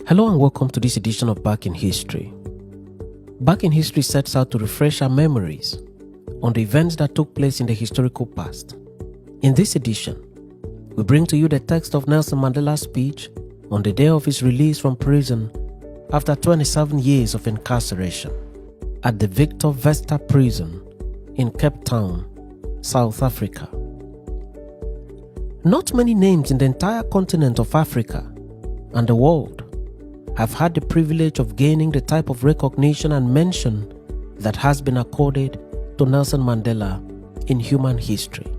Hello and welcome to this edition of Back in History. Back in History sets out to refresh our memories on the events that took place in the historical past. In this edition, we bring to you the text of Nelson Mandela's speech on the day of his release from prison after 27 years of incarceration at the Victor Verster prison in Cape Town, South Africa. Not many names in the entire continent of Africa and the world have had the privilege of gaining the type of recognition and mention that has been accorded to Nelson Mandela in human history.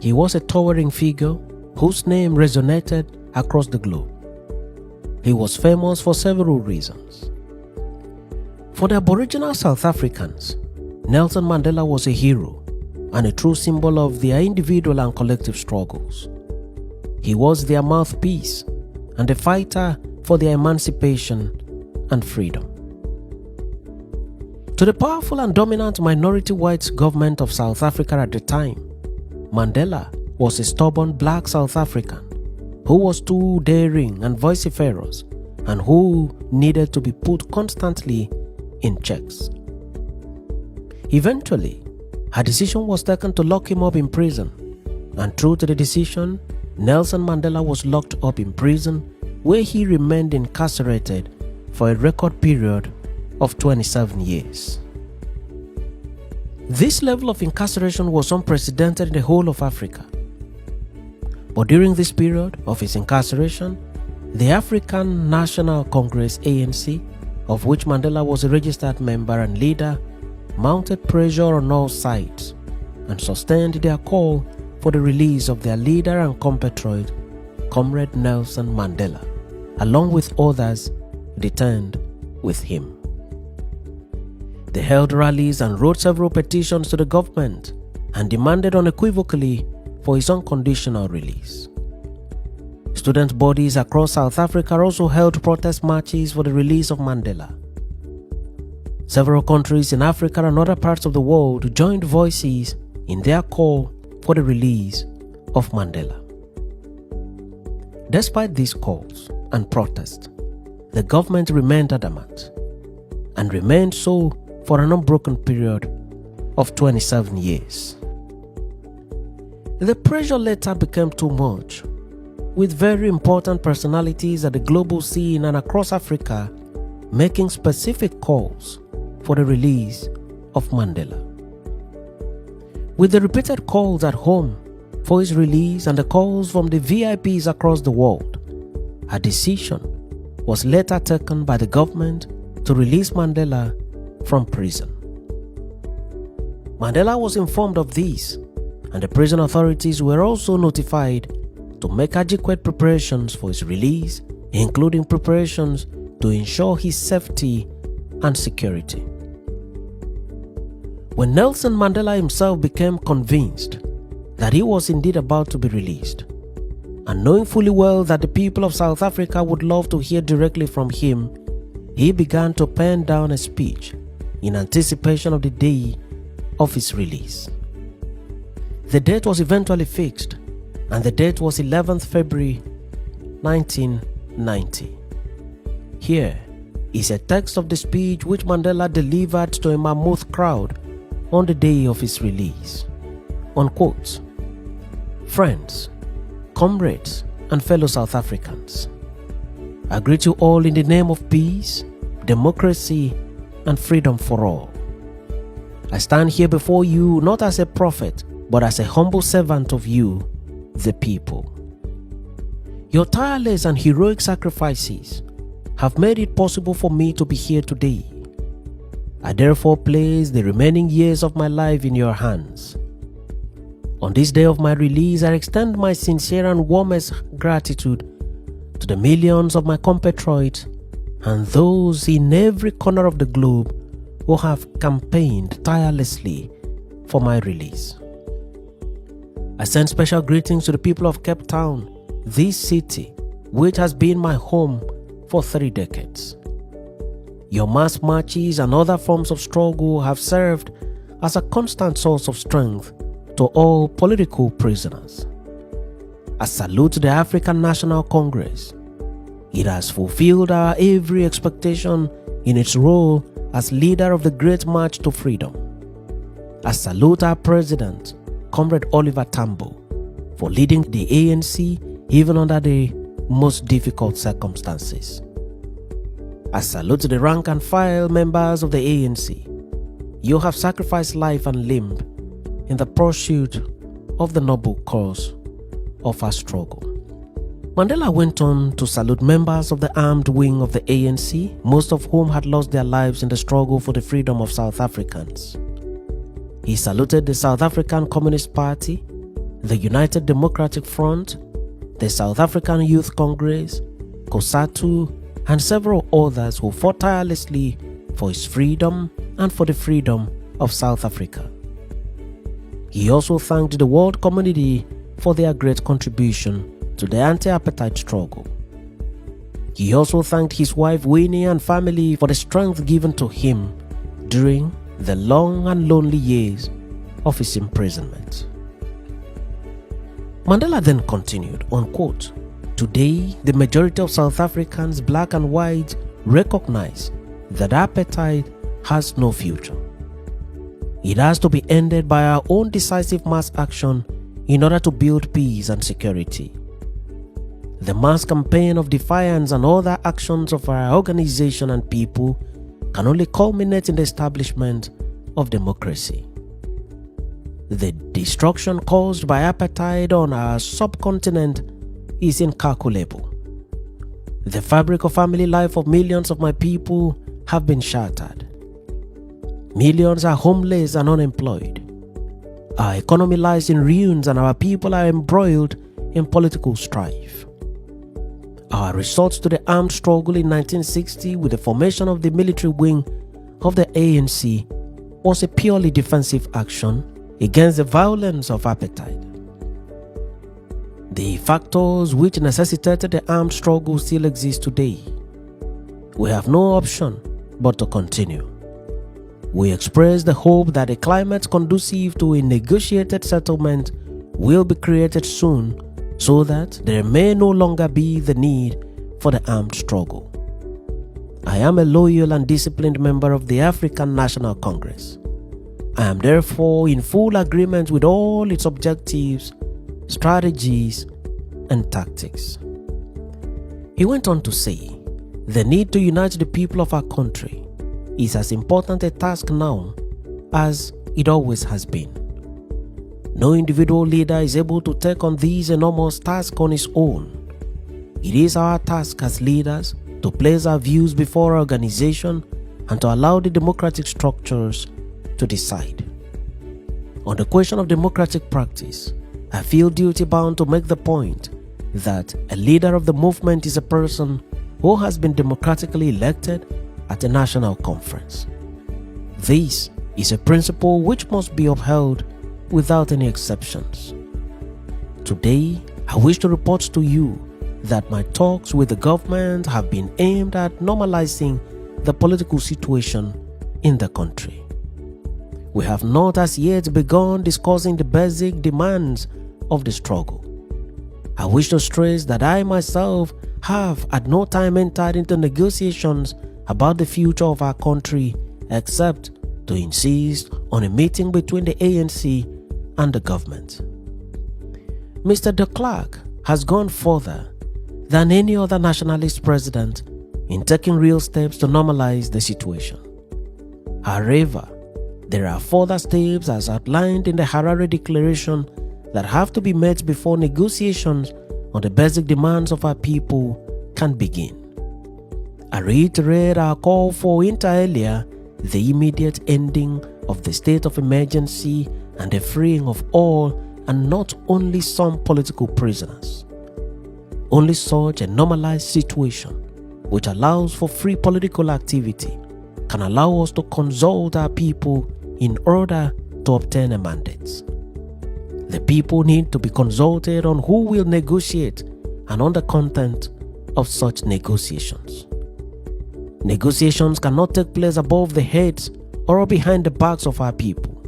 He was a towering figure whose name resonated across the globe. He was famous for several reasons. For the Aboriginal South Africans, Nelson Mandela was a hero and a true symbol of their individual and collective struggles. He was their mouthpiece and a fighter for their emancipation and freedom. To the powerful and dominant minority white government of South Africa at the time, Mandela was a stubborn black South African who was too daring and vociferous and who needed to be put constantly in checks. Eventually, a decision was taken to lock him up in prison, and true to the decision, Nelson Mandela was locked up in prison where he remained incarcerated for a record period of 27 years. This level of incarceration was unprecedented in the whole of Africa. But during this period of his incarceration, the African National Congress ANC, of which Mandela was a registered member and leader, mounted pressure on all sides and sustained their call for the release of their leader and compatriot, Comrade Nelson Mandela, along with others detained with him. They held rallies and wrote several petitions to the government and demanded unequivocally for his unconditional release. Student bodies across South Africa also held protest marches for the release of Mandela. Several countries in Africa and other parts of the world joined voices in their call for the release of Mandela. Despite these calls and protests, the government remained adamant and remained so for an unbroken period of 27 years. The pressure later became too much, with very important personalities at the global scene and across Africa making specific calls for the release of Mandela. With the repeated calls at home for his release and the calls from the VIPs across the world, a decision was later taken by the government to release Mandela from prison. Mandela was informed of this, and the prison authorities were also notified to make adequate preparations for his release, including preparations to ensure his safety and security. When Nelson Mandela himself became convinced that he was indeed about to be released, and knowing fully well that the people of South Africa would love to hear directly from him, he began to pen down a speech in anticipation of the day of his release. The date was eventually fixed, and the date was 11th February 1990. Here is a text of the speech which Mandela delivered to a mammoth crowd on the day of his release. Unquote. Friends, comrades, and fellow South Africans, I greet you all in the name of peace, democracy, and freedom for all. I stand here before you not as a prophet, but as a humble servant of you, the people. Your tireless and heroic sacrifices have made it possible for me to be here today. I therefore place the remaining years of my life in your hands. On this day of my release, I extend my sincere and warmest gratitude to the millions of my compatriots and those in every corner of the globe who have campaigned tirelessly for my release. I send special greetings to the people of Cape Town, this city which has been my home for 3 decades. Your mass marches and other forms of struggle have served as a constant source of strength to all political prisoners. I salute the African National Congress, It has fulfilled our every expectation in its role as leader of the Great March to Freedom. I salute our President, Comrade Oliver Tambo, for leading the ANC even under the most difficult circumstances. I salute the rank and file members of the ANC. You have sacrificed life and limb in the pursuit of the noble cause of our struggle. Mandela went on to salute members of the armed wing of the ANC, most of whom had lost their lives in the struggle for the freedom of South Africans. He saluted the South African Communist Party, the United Democratic Front, the South African Youth Congress, COSATU, and several others who fought tirelessly for his freedom and for the freedom of South Africa. He also thanked the world community for their great contribution to the anti-apartheid struggle. He also thanked his wife Winnie and family for the strength given to him during the long and lonely years of his imprisonment. Mandela then continued, unquote, "Today, the majority of South Africans, black and white, recognize that apartheid has no future. It has to be ended by our own decisive mass action in order to build peace and security. The mass campaign of defiance and other actions of our organization and people can only culminate in the establishment of democracy. The destruction caused by apartheid on our subcontinent is incalculable. The fabric of family life of millions of my people have been shattered. Millions are homeless and unemployed. Our economy lies in ruins and our people are embroiled in political strife. Our resort to the armed struggle in 1960 with the formation of the military wing of the ANC was a purely defensive action against the violence of apartheid. The factors which necessitated the armed struggle still exist today. We have no option but to continue. We express the hope that a climate conducive to a negotiated settlement will be created soon so that there may no longer be the need for the armed struggle. I am a loyal and disciplined member of the African National Congress. I am therefore in full agreement with all its objectives, strategies, and tactics." He went on to say, "The need to unite the people of our country is as important a task now as it always has been. No individual leader is able to take on these enormous tasks on his own. It is our task as leaders to place our views before our organization and to allow the democratic structures to decide. On the question of democratic practice, I feel duty bound to make the point that a leader of the movement is a person who has been democratically elected at a national conference. This is a principle which must be upheld without any exceptions. Today, I wish to report to you that my talks with the government have been aimed at normalizing the political situation in the country. We have not as yet begun discussing the basic demands of the struggle. I wish to stress that I myself have at no time entered into negotiations about the future of our country except to insist on a meeting between the ANC and the government. Mr. de Klerk has gone further than any other nationalist president in taking real steps to normalize the situation. However, there are further steps as outlined in the Harare Declaration that have to be met before negotiations on the basic demands of our people can begin. I reiterate our call for inter alia the immediate ending of the state of emergency and the freeing of all and not only some political prisoners. Only such a normalized situation, which allows for free political activity, can allow us to consult our people in order to obtain a mandate. The people need to be consulted on who will negotiate and on the content of such negotiations. Negotiations cannot take place above the heads or behind the backs of our people.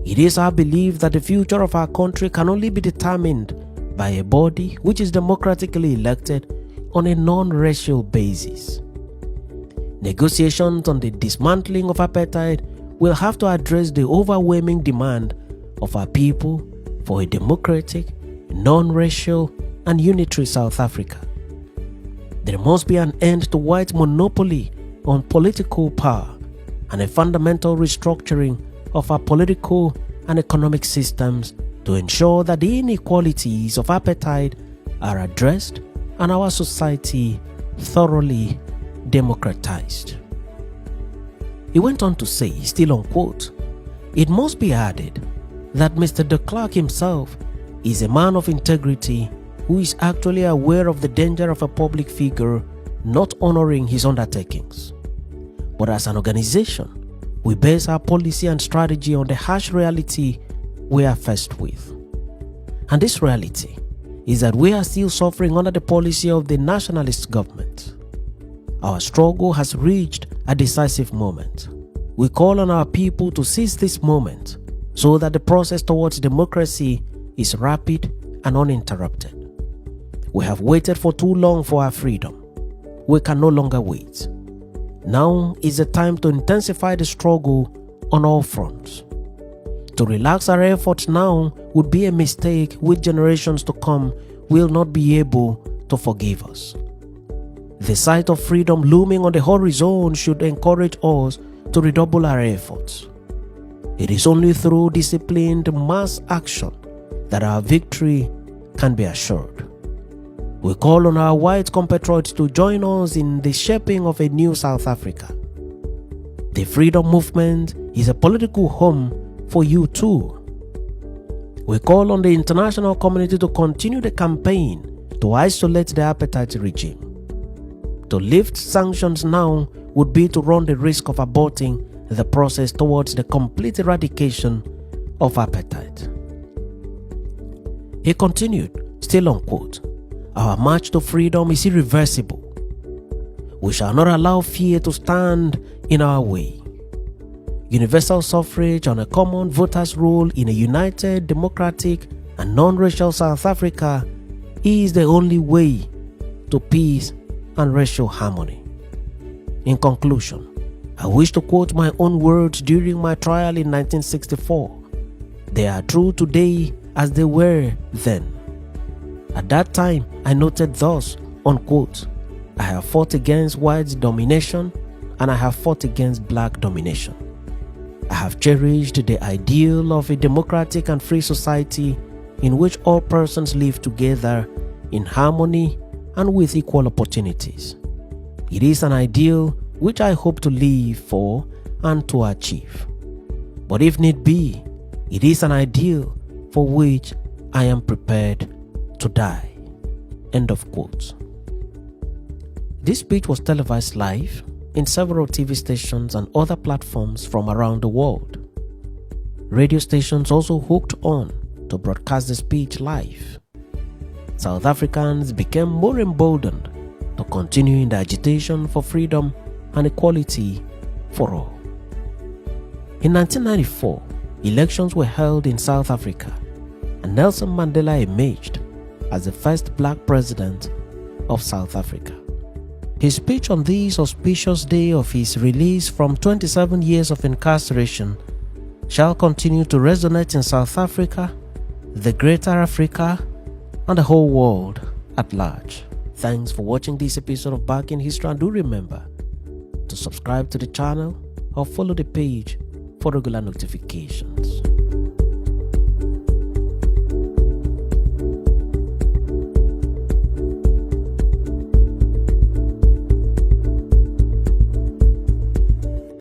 It is our belief that the future of our country can only be determined by a body which is democratically elected, on a non-racial basis. Negotiations on the dismantling of apartheid will have to address the overwhelming demand of our people for a democratic, non-racial, and unitary South Africa. There must be an end to white monopoly on political power and a fundamental restructuring of our political and economic systems to ensure that the inequalities of apartheid are addressed and our society thoroughly democratized. He went on to say, still on quote, "It must be added that Mr. de Klerk himself is a man of integrity who is actually aware of the danger of a public figure not honoring his undertakings. But as an organization, we base our policy and strategy on the harsh reality we are faced with. And this reality is that we are still suffering under the policy of the nationalist government. Our struggle has reached a decisive moment. We call on our people to seize this moment so that the process towards democracy is rapid and uninterrupted. We have waited for too long for our freedom. We can no longer wait. Now is the time to intensify the struggle on all fronts. To relax our efforts now would be a mistake which generations to come will not be able to forgive us. The sight of freedom looming on the horizon should encourage us to redouble our efforts. It is only through disciplined mass action that our victory can be assured. We call on our white compatriots to join us in the shaping of a new South Africa. The freedom movement is a political home for you too. We call on the international community to continue the campaign to isolate the apartheid regime. To lift sanctions now would be to run the risk of aborting the process towards the complete eradication of apartheid. He continued, still on quote, "Our march to freedom is irreversible. We shall not allow fear to stand in our way. Universal suffrage and a common voters' role in a united, democratic, and non-racial South Africa is the only way to peace and racial harmony." In conclusion, I wish to quote my own words during my trial in 1964. They are true today as they were then. At that time, I noted thus, unquote, "I have fought against white domination and I have fought against black domination. I have cherished the ideal of a democratic and free society in which all persons live together in harmony and with equal opportunities. It is an ideal which I hope to live for and to achieve. But if need be, it is an ideal for which I am prepared to die." End of quote. This speech was televised live in several TV stations and other platforms from around the world. Radio stations also hooked on to broadcast the speech live. South Africans became more emboldened to continue in the agitation for freedom and equality for all. In 1994, elections were held in South Africa, and Nelson Mandela emerged as the first black president of South Africa. His speech on this auspicious day of his release from 27 years of incarceration shall continue to resonate in South Africa, the greater Africa, and the whole world at large. Thanks for watching this episode of Back in History, and do remember to subscribe to the channel or follow the page for regular notifications.